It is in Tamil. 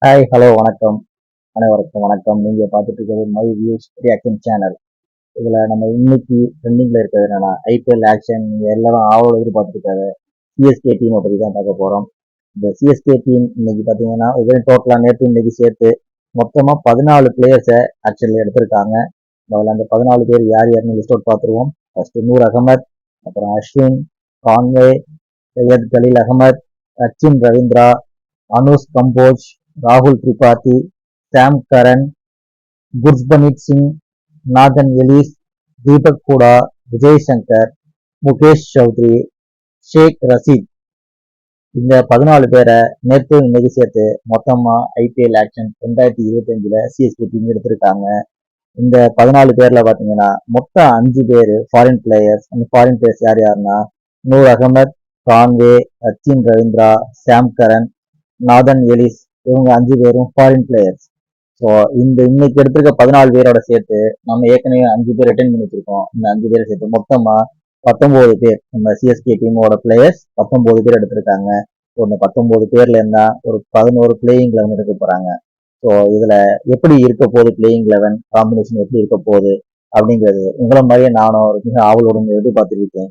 ஹாய் ஹலோ வணக்கம். அனைவருக்கும் வணக்கம். நீங்க பார்த்துட்டு இருக்கிறது மை வியூஸ் ரியாக்ஷன் சேனல். இதுல நம்ம இன்னைக்கு ட்ரெண்டிங்ல இருக்கிறது என்னன்னா ஐபிஎல் ஆக்ஷன். நீங்க எல்லாரும் ஆவலோட எதிர்பார்த்துட்டு இருக்காது சிஎஸ்கே டீமை பத்தி தான் பார்க்க போறோம். இந்த சிஎஸ்கே டீம் இன்னைக்கு பாத்தீங்கன்னா இதே டோட்டலா நேற்று இன்னைக்கு சேர்த்து மொத்தமா 14 பிளேயர்ஸை ஆக்சுவலி எடுத்திருக்காங்க. முதல்ல அந்த 14 பேர் யார் யாருன்னு லிஸ்ட் அவுட் பார்த்துருவோம். ஃபர்ஸ்ட் நூர் அகமத், அப்புறம் அஸ்வின், கான்வே, சையத் கலீல் அகமத், சச்சின் ரவீந்திரா, அனுஷ் கம்போஜ், ராகுல் திரிபாதி, சாம் கரன், குர்ஸ்பனீத் சிங், நாதன் எலிஸ், தீபக் ஹூடா, விஜய் சங்கர், முகேஷ் சௌத்ரி, ஷேக் ரஷீத். இந்த 14 பேரை நேற்று இன்னைக்கு சேர்த்து மொத்தமா ஐபிஎல் ஆக்ஷன் 2025ல சிஎஸ்கே டீம் எடுத்திருக்காங்க. இந்த 14 பேர்ல பாத்தீங்கன்னா மொத்தம் 5 பேர் ஃபாரின் பிளேயர்ஸ். அந்த ஃபாரின் பிளேயர்ஸ் யார் யாருன்னா நூர் அகமத், கான்வே, சச்சின் ரவீந்திரா, சாம் கரன், நாதன் எலிஸ், இவங்க 5 பேரும் ஃபாரின் பிளேயர்ஸ். ஸோ இந்த இன்னைக்கு எடுத்திருக்க 14 பேரோட சேர்த்து நம்ம ஏற்கனவே 5 பேர் ரிட்டர்ன் பண்ணி வச்சிருக்கோம். இந்த 5 பேரை சேர்த்து மொத்தமா 19 பேர் நம்ம சிஎஸ்கே டீமோட பிளேயர்ஸ் 19 பேர் எடுத்திருக்காங்க. ஸோ இந்த 19 பேர்ல இருந்தா ஒரு 11 பிளேயிங் 11 எடுக்க போறாங்க. ஸோ இதுல எப்படி இருக்க போகுது பிளேயிங் 11 காம்பினேஷன் எப்படி இருக்க போகுது அப்படிங்கிறது உங்களை மாதிரியே நானும் ஒரு மிக ஆவலுடன் எதிர்பார்த்துருக்கேன்.